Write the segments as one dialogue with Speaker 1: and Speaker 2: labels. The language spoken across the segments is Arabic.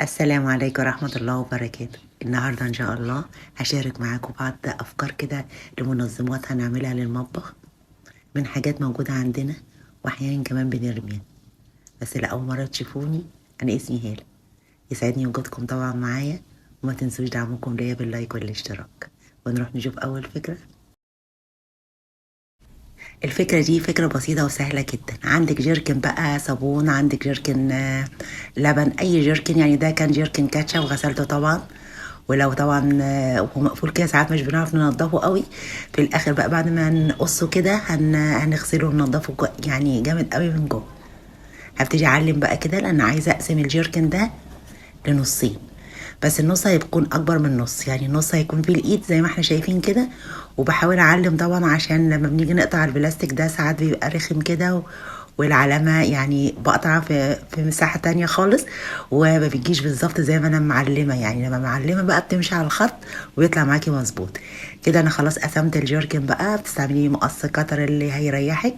Speaker 1: السلام عليكم ورحمة الله وبركاته. النهاردة إن شاء الله هشارك معاكم بعض أفكار كده لمنظمات هنعملها للمطبخ من حاجات موجودة عندنا، وأحيانا كمان بنرميها. بس لأول مرة تشوفوني، أنا اسمي هالة. يسعدني وجودكم طبعا معايا، وما تنسوش دعمكم ليا باللايك والاشتراك. ونروح نشوف أول فكرة. الفكرة دي فكرة بسيطة وسهلة جدا. عندك جيركن بقى صابون، عندك جيركن لبن، أي جيركن. يعني ده كان جيركن كاتشب وغسلته طبعا. ولو طبعا وهو مقفول كده ساعات مش بنعرف ننضفه قوي. في الاخر بقى بعد ما نقصه كده هنغسله وننضفه يعني جامد قوي من جوه. هبتدي اعلم بقى كده لان عايزه اقسم الجيركن ده لنصين. بس النص هيكون اكبر من النص، يعني النص هيكون فيه الايد زي ما احنا شايفين كده. وبحاول اعلم طبعا عشان لما بنيجي نقطع البلاستيك ده ساعات بيبقى رخم كده والعلامة يعني بقطع في مساحة تانية خالص، وما بيجيش بالظبط زي ما انا معلمة. يعني لما معلمة بقى بتمشي على الخط ويطلع معاكي مظبوط كده. انا خلاص قسمت الجيركن بقى. بتستعملي مقص قطر اللي هيريحك،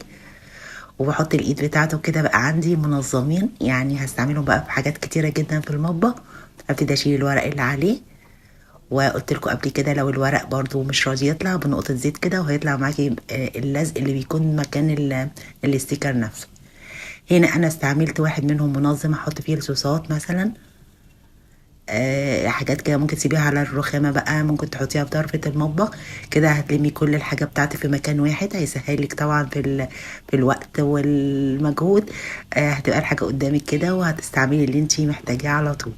Speaker 1: وبحط الايد بتاعته كده. بقى عندي منظمين يعني هستعملهم بقى في حاجات كتيرة جدا في المطبخ. ابتدي اشيل الورق اللي عليه. وقلت لكم قبل كده لو الورق برضو مش راضي يطلع بنقطة زيت كده وهيطلع معاكي اللزق اللي بيكون مكان الاستيكر نفسه. هنا انا استعملت واحد منهم منظم احط فيه الصوصات مثلا. حاجات كده ممكن تسيبيها على الرخامة بقى، ممكن تحطيها في طرفة المطبخ كده. هتلمي كل الحاجة بتاعتك في مكان واحد، هيسهلك طبعا في الوقت والمجهود. هتبقى الحاجة قدامك كده وهتستعملي اللي انتي محتاجاه على طول.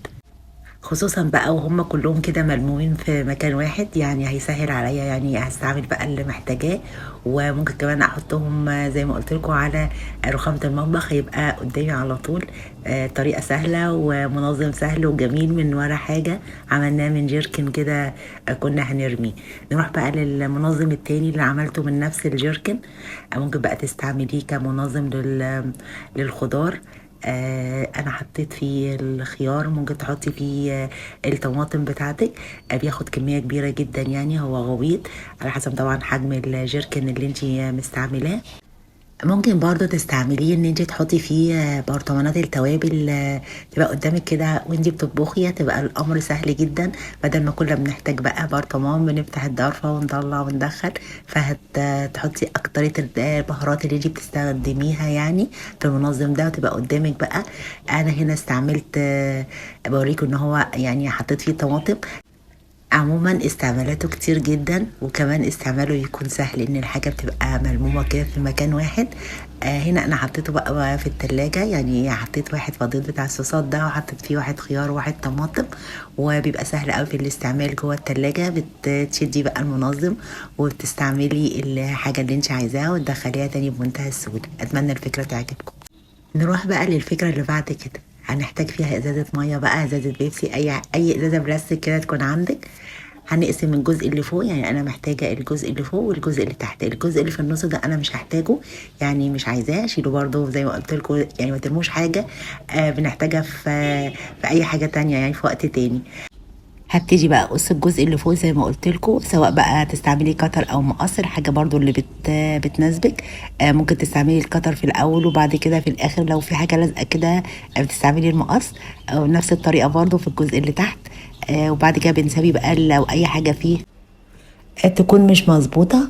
Speaker 1: خصوصا بقى وهم كلهم كده ملمومين في مكان واحد، يعني هيسهل عليا. يعني هستعمل بقى اللي محتاجاه. وممكن كمان احطهم زي ما قلت لكم على رخامة المطبخ، هيبقى قدامي على طول. طريقة سهلة ومنظم سهل وجميل من ورا حاجة عملناه من جيركن كده. كنا هنرميه. نروح بقى للمنظم التاني اللي عملته من نفس الجيركن. ممكن بقى تستعمليه كمنظم للخضار. انا حطيت فيه الخيار، ممكن تحطي فيه الطماطم بتاعتك. بياخد كمية كبيرة جدا، يعني هو غويط على حسب طبعا حجم الجيركن اللي انتي مستعملاه. ممكن برضو تستعمليه ان انت تحطي فيه برطمانات التوابل. تبقى قدامك كده وانتي بتطبخي، تبقى الامر سهل جدا. بدل ما كنا بنحتاج بقى برطمان بنفتح الضرفة ونطلع وندخل. فهتحطي اكترية البهارات اللي انتي بتستخدميها يعني في المنظم ده، وتبقى قدامك بقى. انا هنا استعملت بوريكم ان هو يعني حطيت فيه طماطم. عموما استعمالاته كتير جدا، وكمان استعماله يكون سهل ان الحاجة بتبقى ملمومة كده في مكان واحد. هنا انا حطيته بقى في التلاجة. يعني حطيت واحد فضيل بتاع الصوصات ده، وحطيت فيه واحد خيار وواحد طماطم. وبيبقى سهل قوي في الاستعمال جوه التلاجة. بتشدي بقى المنظم وبتستعملي الحاجة اللي انت عايزاها وتدخليها تاني بمنتهى السهولة. اتمنى الفكرة تعجبكم. نروح بقى للفكرة اللي بعد كده. هنحتاج فيها ازازة مية بقى، ازازة بيبسي، اي ازازة بلاستيك كده تكون عندك. هنقسم الجزء اللي فوق. يعني انا محتاجة الجزء اللي فوق والجزء اللي تحت. الجزء اللي في النص ده انا مش هحتاجه، يعني مش عايزاه اشيله برضو زي ما قلت لكم. يعني ما ترموش حاجة بنحتاجها في اي حاجة تانية يعني في وقت تاني. هبتدي بقى اقص الجزء اللي فوق زي ما قلت لكم، سواء بقى تستعملي قطر او مقص، الحاجه برضو اللي بتناسبك. ممكن تستعملي القطر في الاول وبعد كده في الاخر لو في حاجه لازقه كده بتستعملي المقص. او نفس الطريقه برضو في الجزء اللي تحت. وبعد كده بنسوي بقى لو اي حاجه فيه تكون مش مظبوطه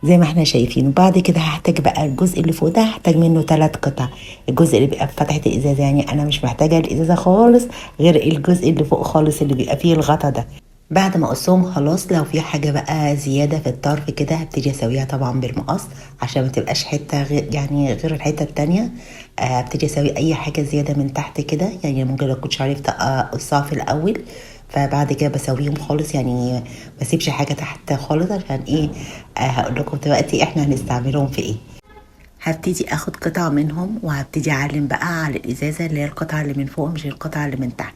Speaker 1: زي ما احنا شايفين. وبعد كده هحتاج بقى الجزء اللي فوق ده، هحتاج منه 3 قطع. الجزء اللي بيبقى في فتحة الازازة، يعني انا مش محتاجة الازازة خالص غير الجزء اللي فوق خالص اللي بيبقى فيه الغطا ده. بعد ما اقصهم خلاص، لو في حاجة بقى زيادة في الطرف كده هبتدي اسويها طبعا بالمقص عشان ما تبقاش حتة غير يعني غير الحتة التانية. ابتدي اسوي اي حاجة زيادة من تحت كده. يعني ممكن لو كنتش عرفت اقصها في الاول، فبعد كده بسويهم خالص. يعني ما اسيبش حاجة تحت خالص عشان ايه. هقول لكم دلوقتي احنا هنستعملهم في ايه. هبتدي اخد قطعة منهم وهبتدي اعلم بقى على الازازة اللي هي القطعة اللي من فوق مش القطعة اللي من تحت.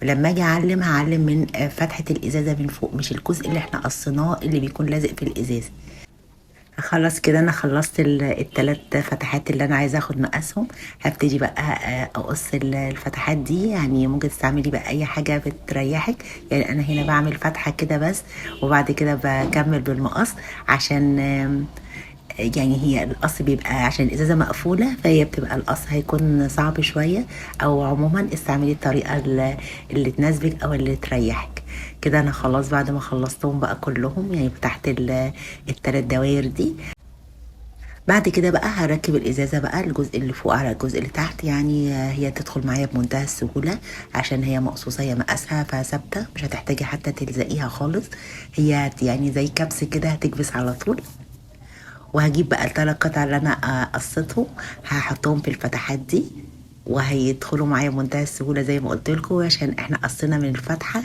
Speaker 1: ولما اجي اعلم هعلم من فتحة الازازة من فوق، مش الجزء اللي احنا قصيناه اللي بيكون لازق في الازازة. خلاص كده انا خلصت الثلاث فتحات اللي انا عايزه اخد مقاسهم. هبتدي بقى اقص الفتحات دي. يعني ممكن تستعملي بقى اي حاجه بتريحك. يعني انا هنا بعمل فتحه كده بس، وبعد كده بكمل بالمقص عشان يعني هي القص بيبقى عشان الازازه مقفوله، فهي بتبقى القص هيكون صعب شويه، او عموما استعملي الطريقه اللي تناسبك او اللي تريحك. كده انا خلاص بعد ما خلصتهم بقى كلهم، يعني فتحت التلات دواير دي. بعد كده بقى هركب الازازه بقى الجزء اللي فوق على الجزء اللي تحت، يعني هي تدخل معايا بمنتهى السهوله عشان هي مقصوصه، هي مقاسها فثابته، مش هتحتاجي حتى تلزقيها خالص. هي يعني زي كبس كده هتكبس على طول. وهجيب بقى الثلاث قطع اللي انا قصيتهم، هحطهم في الفتحات دي، وهيدخلوا معايا بمنتهى السهوله زي ما قلت لكم، عشان احنا قصينا من الفتحه.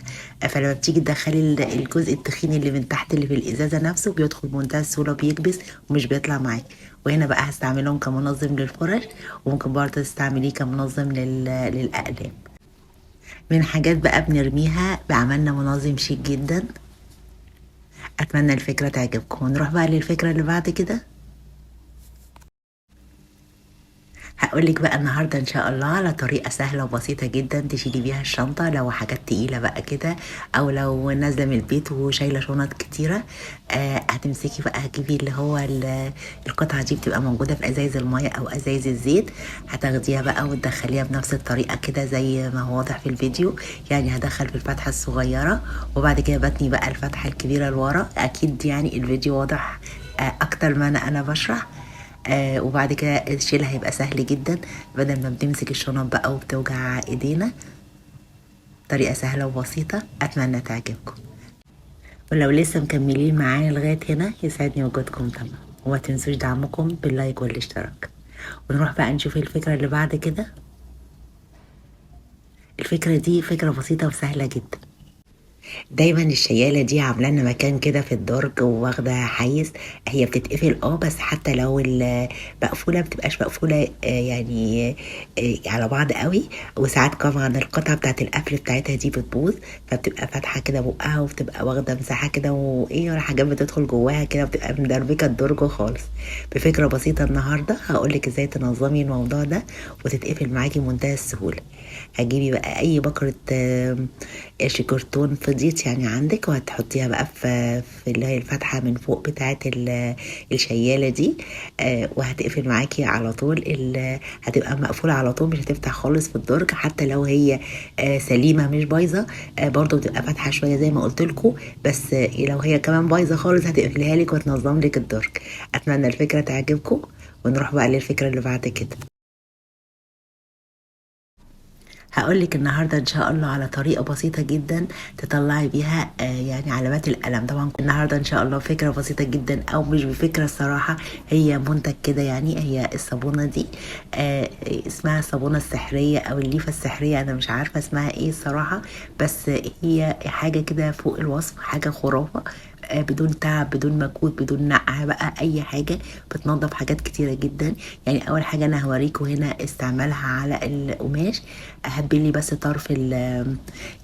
Speaker 1: فلما بتيجي تدخلي الجزء التخين اللي من تحت اللي في الازازه نفسه بيدخل بمنتهى السهوله وبيكبس ومش بيطلع معاكي. وهنا بقى هستعملهم كمنظم للفرش، وممكن برضه تستعمليه كمنظم للاقلام. من حاجات بقى بنرميها بعملنا منظم شيك جدا. اتمنى الفكره تعجبكم، ونروح بقى للفكره اللي بعد كده. هقولك بقى النهاردة إن شاء الله على طريقة سهلة وبسيطة جدا تشيلي بيها الشنطة لو حاجات تقيلة بقى كده، أو لو نازلة من البيت وشايلة شنط كتيرة. هتمسكي بقى، هتجيبي اللي هو القطعة دي بتبقى موجودة في أزايز المية أو أزايز الزيت. هتاخديها بقى وتدخليها بنفس الطريقة كده زي ما هو واضح في الفيديو، يعني هدخل في الفتحة الصغيرة، وبعد كده بتني بقى الفتحة الكبيرة لورا. أكيد يعني الفيديو واضح أكتر ما أنا بشرح. وبعد كده الشيل هيبقى سهل جدا، بدل ما بنمسك الشنط بقى وبتوجع ايدينا. طريقة سهلة وبسيطة، اتمنى تعجبكم. ولو لسه مكملين معايا لغاية هنا يسعدني وجودكم طبعا، وما تنسوش دعمكم باللايك والاشتراك. ونروح بقى نشوف الفكرة اللي بعد كده. الفكرة دي فكرة بسيطة وسهلة جدا. دايما الشيالة دي عاملة لنا مكان كده في الدرج وواخدة حيز. هي بتتقفل بس حتى لو مقفولة بتبقاش مقفولة يعني على بعض قوي. وساعات طبعا القطعة بتاعت القفل بتاعتها دي بتبوظ، فبتبقى فاتحة كده بقها وبتبقى واخدة مساحة كده، وايه ولا حاجات بتدخل جواها كده، بتبقى مدربكة الدرج خالص. بفكرة بسيطة النهاردة هقولك ازاي تنظمي الموضوع ده وتتقفل معاكي بمنتهى السهولة. هتجيبي بقى اي بكرة قش كرتون فضيت يعني عندك، وهتحطيها بقى في اللي هي الفتحة من فوق بتاعة الشيالة دي. وهتقفل معاكي على طول، هتبقى مقفولة على طول، مش هتفتح خالص في الدرج حتى لو هي سليمة مش بايظة. برضو بتبقى فاتحة شوية زي ما قلت لكم، بس لو هي كمان بايظة خالص هتقفلها لك وتنظم لك الدرج. اتمنى الفكرة تعجبكم، ونروح بقى للفكرة اللي بعد كده. هقولك النهاردة ان شاء الله على طريقة بسيطة جدا تطلعي بيها يعني علامات القلم. طبعا النهاردة ان شاء الله فكرة بسيطة جدا، او مش بفكرة الصراحة، هي منتج كده. يعني هي الصابونة دي اسمها الصابونة السحرية او الليفة السحرية، انا مش عارفة اسمها ايه الصراحة، بس هي حاجة كده فوق الوصف، حاجة خرافة. بدون تعب، بدون مجهود، بدون نقع بقى اي حاجة، بتنظف حاجات كتيرة جدا. يعني اول حاجة انا هوريكم هنا استعمالها على القماش. هتبلي بس طرف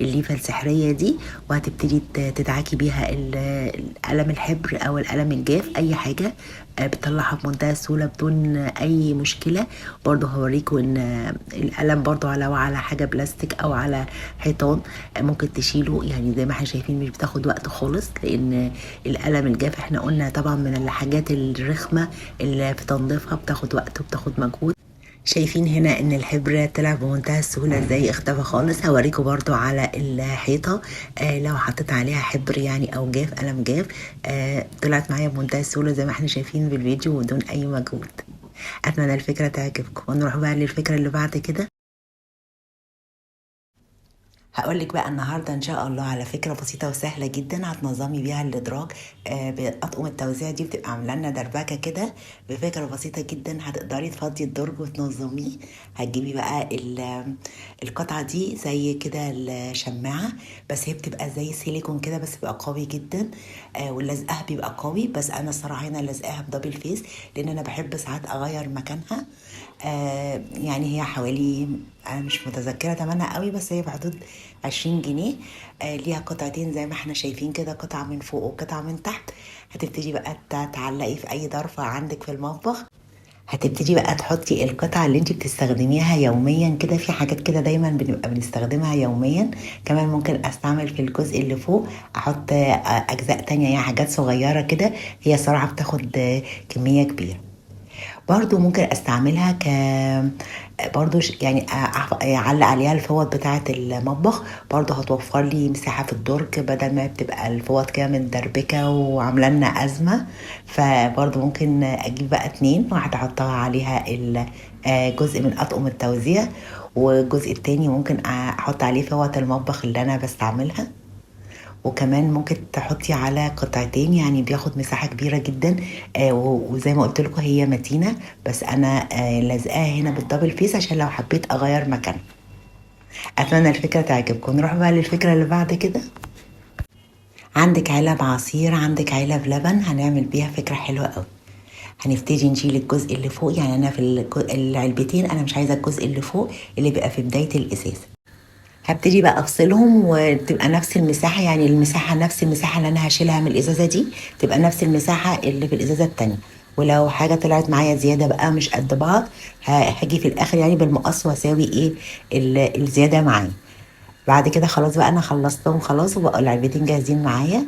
Speaker 1: الليفة السحرية دي، وهتبتدي تدعكي بيها القلم الحبر او القلم الجاف، اي حاجة بتطلعها بمنتهى السهولة بدون اي مشكلة. برضو هوريكم ان القلم برضو على حاجة بلاستيك او على حيطان ممكن تشيله، يعني زي ما احنا شايفين مش بتاخد وقت خالص، لان القلم الجاف احنا قلنا طبعا من الحاجات الرخمة اللي في تنظيفها بتاخد وقت وبتاخد مجهود. شايفين هنا ان الحبر طلع بمنتهى السهولة ازاي، اختفى خالص. هوريكم برضو على الحيطة لو حطيت عليها حبر يعني او جاف، قلم جاف، طلعت معايا بمنتهى السهولة زي ما احنا شايفين في الفيديو بدون اي مجهود. اتمنى الفكرة تعجبكم، ونروح بقى للفكرة اللي بعد كده. هقولك بقى النهاردة ان شاء الله على فكرة بسيطة وسهلة جدا هتنظمي بيها الادراج. بأطقم التوزيع دي بتبقى عاملة لنا دربكة كده. بفكرة بسيطة جدا هتقدري تفضي الدرج وتنظميه. هتجيبي بقى القطعة دي زي كده الشماعة، بس هي بتبقى زي سيليكون كده، بس بيبقى قوي جدا. واللزقها بيبقى قوي، بس انا الصراحة هنا لزقها بدبل فيس، لان انا بحب ساعات اغير مكانها. يعني هي حوالي، انا مش متذكرة تمنها قوي، بس هي بحدود 20 جنيه. ليها قطعتين زي ما احنا شايفين كده، قطعة من فوق وقطعة من تحت. هتبتدي بقى تعلقي في اي ضرفة عندك في المطبخ. هتبتدي بقى تحطي القطعة اللي انت بتستخدميها يوميا كده، في حاجات كده دايما بنبقى بنستخدمها يوميا. كمان ممكن استعمل في الجزء اللي فوق احط اجزاء تانية، يعني حاجات صغيرة كده، هي صراحة بتاخد كمية كبيرة. برضو ممكن استعملها برضو يعني اعلق عليها الفوط بتاعة المطبخ، برضو هتوفر لي مساحة في الدرج بدل ما بتبقى الفوط كده متدربكة وعاملة لنا أزمة. فبرضو ممكن اجيب بقى اتنين، واحدة احطها عليها جزء من اطقم التوزيع، والجزء التاني ممكن احط عليه فوط المطبخ اللي انا بستعملها. وكمان ممكن تحطي على قطعتين، يعني بياخد مساحة كبيرة جدا. وزي ما قلت لكم هي متينة، بس انا لازقاها هنا بالدبل فيس عشان لو حبيت اغير مكان. اتمنى الفكرة تعجبكم. نروح بقى للفكرة اللي بعد كده. عندك علب عصير، عندك علب لبن، هنعمل بيها فكرة حلوة قوي. هنبتدي نشيل الجزء اللي فوق، يعني انا في العلبتين انا مش عايزة الجزء اللي فوق اللي بيبقى في بداية الازازة. هبتدي بقى افصلهم وتبقى نفس المساحة، يعني المساحة نفس المساحة اللي انا هشيلها من الازازة دي تبقى نفس المساحة اللي في الازازة التانية. ولو حاجة طلعت معايا زيادة بقى مش قد بعض، هاجي في الاخر يعني بالمقص واساوي ايه الزيادة معايا. بعد كده خلاص بقى انا خلصتهم خلاص، وبقى العلبتين جاهزين معايا.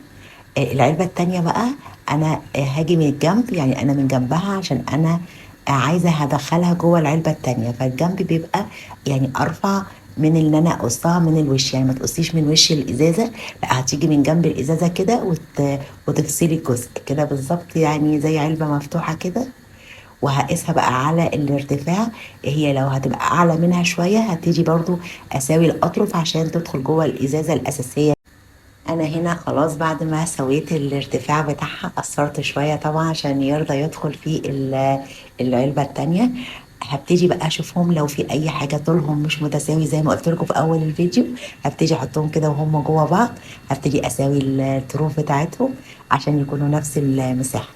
Speaker 1: العلبة التانية بقى انا هاجي من الجنب، يعني انا من جنبها عشان انا عايزة هدخلها جوه العلبة التانية، فالجنب بيبقى يعني ارفع من ان انا اقصها من الوش. يعني ما تقصيش من وش الازازة، لا هتيجي من جنب الازازة كده وتفصلي الجزء كده بالظبط، يعني زي علبة مفتوحة كده. وهقيسها بقى على الارتفاع، هي لو هتبقى اعلى منها شوية هتيجي برضو اساوي الاطرف عشان تدخل جوه الازازة الاساسية. انا هنا خلاص بعد ما سويت الارتفاع بتاعها قصرت شوية طبعا عشان يرضى يدخل في العلبة التانية. هبتدي بقى اشوفهم لو في اي حاجة طولهم مش متساوي زي ما قلت لكم في اول الفيديو، هبتدي احطهم كده وهم جوه بعض. هبتدي اساوي الطروف بتاعتهم عشان يكونوا نفس المساحة.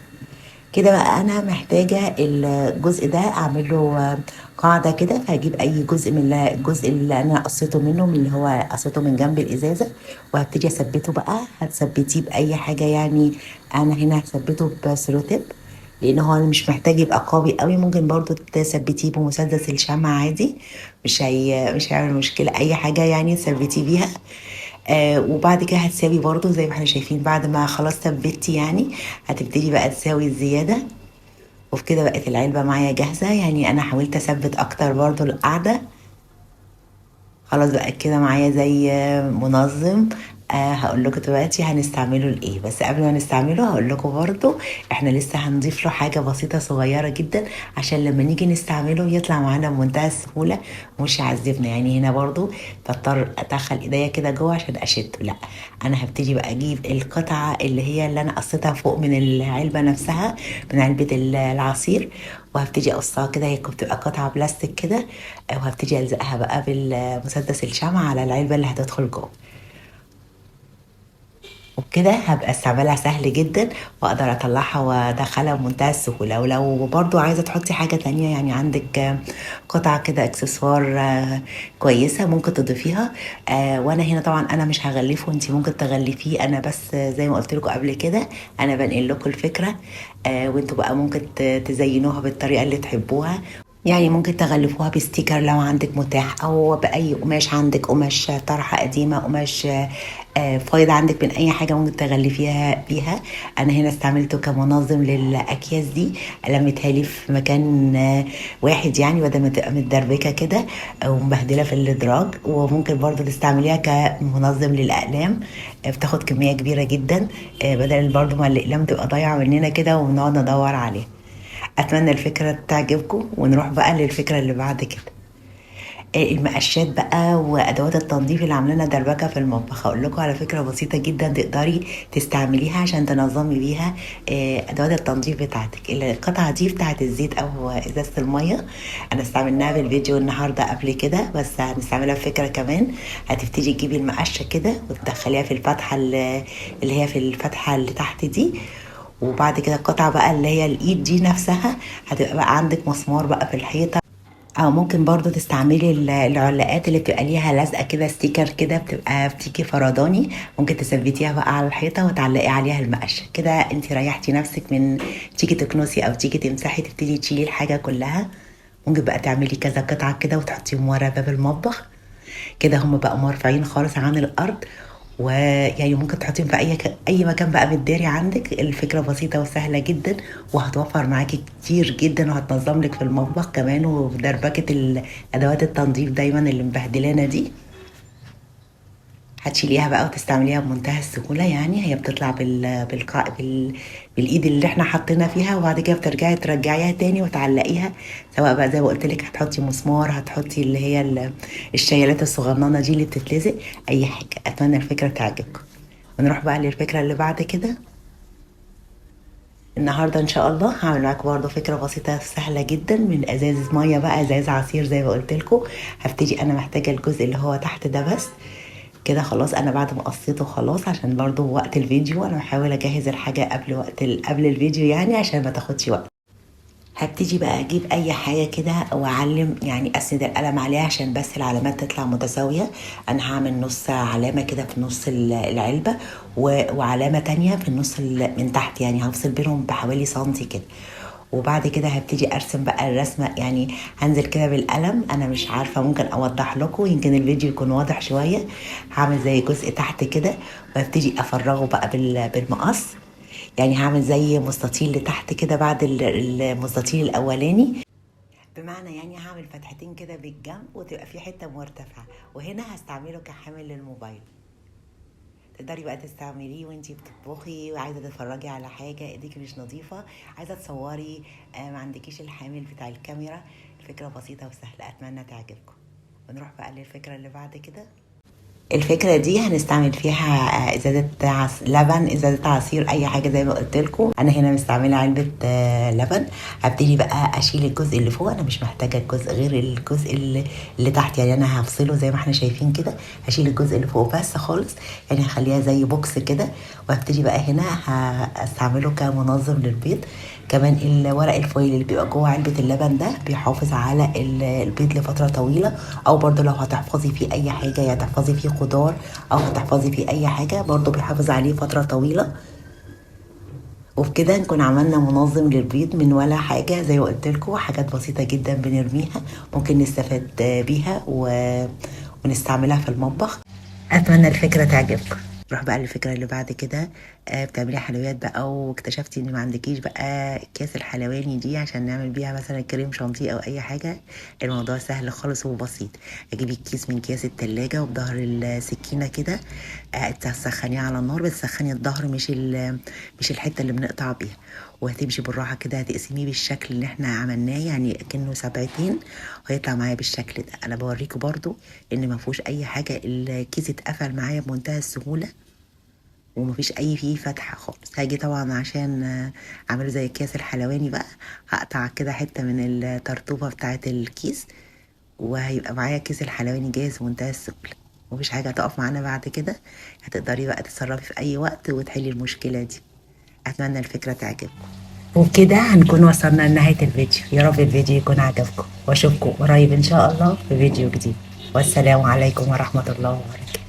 Speaker 1: كده بقى انا محتاجة الجزء ده اعمل له قاعدة كده، فهجيب اي جزء من الجزء اللي انا قصيته منه، من اللي هو قصيته من جنب الازازة، وهبتدي اثبته بقى. هتثبتيه باي حاجة، يعني انا هنا هثبته بسلوتيب لان هو مش محتاج يبقى قوي قوي. ممكن برضو تثبتيه بمسدس الشمع عادي، مش هيعمل مشكلة اي حاجة يعني تثبتيه بيها. وبعد كده هتساوي برضو زي ما احنا شايفين، بعد ما خلاص ثبتي يعني هتبتدي بقى تساوي الزيادة. وفي كده بقت العلبة معايا جاهزة، يعني انا حاولت اثبت اكتر برضو القاعدة. خلاص بقى كده معايا زي منظم. هقول لكم دلوقتي هنستعمله لايه، بس قبل ما نستعمله هقول لكم برضو احنا لسه هنضيف له حاجه بسيطه صغيره جدا عشان لما نيجي نستعمله يطلع معانا بمنتهى السهوله مش يعذبنا. يعني هنا برضو بضطر ادخل ايديا كده جوه عشان اشده، لا انا هبتدي بقى اجيب القطعه اللي هي اللي انا قصيتها فوق من العلبه نفسها، من علبه العصير، وهبتدي اقصها كده. هي بتبقى قطعه بلاستيك كده، وهبتدي الزقها بقى بالمسدس الشمع على العلبه اللي هتدخل جوه. وبكده هبقى استعمالها سهل جدا، واقدر اطلعها وادخلها بمنتهى السهوله. ولو برضو عايزه تحطي حاجه تانية، يعني عندك قطعه كده اكسسوار كويسه ممكن تضيفيها. وانا هنا طبعا انا مش هغلفه، انتي ممكن تغلفيه، انا بس زي ما قلت لكم قبل كده انا بنقل لكم الفكره. وانتوا بقى ممكن تزينوها بالطريقه اللي تحبوها. يعني ممكن تغلفوها بستيكر لو عندك متاح، او باي قماش عندك، قماش طرحه قديمه، قماش فايض عندك، من اي حاجه ممكن تغلفيها بيها. انا هنا استعملته كمنظم للاكياس دي، لميتها لي في مكان واحد، يعني بدل ما تبقى متدربكه كده ومبهدله في الادراج. وممكن برضو تستعمليها كمنظم للاقلام، بتاخد كميه كبيره جدا، بدل برضو ما الاقلام تبقى ضايعه مننا كده ونقعد ندور عليها. اتمنى الفكره تعجبكم، ونروح بقى للفكره اللي بعد كده. المقشات بقى وادوات التنظيف اللي عامله لنا دربكه في المطبخ. هقول لكم على فكره بسيطه جدا تقدري تستعمليها عشان تنظمي بيها ادوات التنظيف بتاعتك. القطعه دي بتاعت الزيت او ازازه الميه، انا استعملناها بالفيديو النهارده قبل كده، بس هنستعملها في فكره كمان. هتبتدي تجيبي المقشه كده وتدخليها في الفتحه اللي هي في الفتحه اللي تحت دي. وبعد كده القطعه بقى اللي هي الايد دي نفسها هتبقى بقى عندك مسمار بقى في الحيطه، او ممكن برضو تستعملي العلاقات اللي بتبقى ليها لزقه كده، ستيكر كده بتبقى بتيجي فرداني، ممكن تثبتيها بقى على الحيطه وتعلقي عليها المقشه كده. انت ريحتي نفسك من تيجي تكنسي او تيجي تمسحي تبتدي تشيلي الحاجه كلها. ممكن بقى تعملي كذا قطعه كده وتحطيهم ورا باب المطبخ كده، هم بقى مرفعين خالص عن الارض. ويعني ممكن تحطيهم في اي مكان بقى متداري عندك. الفكره بسيطه وسهله جدا، وهتوفر معاكي كتير جدا، وهتنظم لك في المطبخ كمان، ودربكه ادوات التنظيف دايما اللي مبهدلانا دي هتشيليها بقى وتستعمليها بمنتهى السهولة. يعني هي بتطلع بالإيد اللي احنا حطينا فيها، وبعد كده بترجعي ترجعيها تاني وتعلقيها، سواء بقى زي ما قلت لك هتحطي مسمار، هتحطي اللي هي الشيالات الصغننة دي اللي بتتلزق، أي حاجة. أتمنى الفكرة تعجبكم. ونروح بقى للفكرة اللي بعد كده. النهارده ان شاء الله هعمل معاكم برضه فكره بسيطه سهله جدا من ازاز ميه بقى، ازاز عصير زي ما قلت لكم. هبتدي انا محتاجه الجزء اللي هو تحت ده بس كده. خلاص انا بعد ما قصيته خلاص، عشان برضو وقت الفيديو انا بحاول اجهز الحاجه قبل الفيديو يعني عشان ما تاخدش وقت. هبتدي بقى اجيب اي حاجه كده واعلم، يعني اسند القلم عليها عشان بس العلامات تطلع متساويه. انا هعمل نص علامه كده في نص العلبه، وعلامه تانية في النص من تحت، يعني هفصل بينهم بحوالي سنتي كده. وبعد كده هبتدي ارسم بقى الرسمه، يعني هنزل كده بالقلم. انا مش عارفه، ممكن اوضح لكم يمكن الفيديو يكون واضح شويه. هعمل زي جزء تحت كده، وابتدي افرغه بقى بالمقص. يعني هعمل زي مستطيل لتحت كده بعد المستطيل الاولاني، بمعنى يعني هعمل فتحتين كده بالجنب وتبقى في حته مرتفعه، وهنا هستعمله كحامل للموبايل. تقدري بقى تستعمليه وانتي بتطبخي وعايزه تتفرجي على حاجه ايديك مش نظيفه، عايزه تصوري، ما عندكيش الحامل بتاع الكاميرا. الفكره بسيطه وسهله، اتمنى تعجبكم. ونروح بقى للفكره اللي بعد كده. الفكرة دي هنستعمل فيها ازازة لبن، ازازة عصير، اي حاجة زي ما قلت لكم. انا هنا مستعملة علبة لبن. هبتدي بقى اشيل الجزء اللي فوق، انا مش محتاجة الجزء غير الجزء اللي تحت، يعني انا هفصله زي ما احنا شايفين كده. هشيل الجزء اللي فوق بس خالص، يعني هخليها زي بوكس كده. وهبتدي بقى هنا هستعمله كمنظم للبيض. كمان الورق الفويل اللي بيبقى جوه علبة اللبن ده بيحافظ على البيض لفترة طويلة. او برضو لو هتحفظي فيه اي حاجة، يعني تحفظي فيه خضار او هتحفظي فيه اي حاجة، برضو بيحافظ عليه فترة طويلة. وبكده نكون عملنا منظم للبيض من ولا حاجة، زي ما قلت لكم حاجات بسيطة جدا بنرميها ممكن نستفاد بيها ونستعملها في المطبخ. اتمنى الفكرة تعجبكم. نروح بقى للفكرة اللي بعد كده. بتعملي حلويات بقى، واكتشفتي ان ما عندكيش بقى كاس الحلواني دي عشان نعمل بيها مثلا كريم شانتيه او اي حاجة. الموضوع سهل خالص وبسيط. اجيبي الكيس من اكياس التلاجة، وبظهر السكينة كده تسخنيه على النار، بس تسخني الظهر مش الحتة اللي بنقطع بيها. وهتمشي بالراحة كده، هتقسميه بالشكل اللي احنا عملناه، يعني كأنه سبعتين، وهيطلع معايا بالشكل ده. انا بوريكم برضو ان ما فيهوش اي حاجة، الكيس اتقفل معايا بمنتهى السهولة، ومفيش اي فيه فتحة خالص. هاجي طبعا عشان اعمله زي الكاس الحلواني بقى، هقطع كده حتة من الترطوبة بتاعة الكيس، وهيبقى معايا كيس الحلواني جاهز بمنتهى السهولة. مفيش حاجة هتقف معانا بعد كده. هتقدري بقى تتصرفي في اي وقت وتحلي المشكلة دي. اتمنى الفكرة تعجبكم. وبكده هنكون وصلنا لنهاية الفيديو. يا رب الفيديو يكون عجبكم، واشوفكم قريب ان شاء الله في فيديو جديد. والسلام عليكم ورحمة الله وبركاته.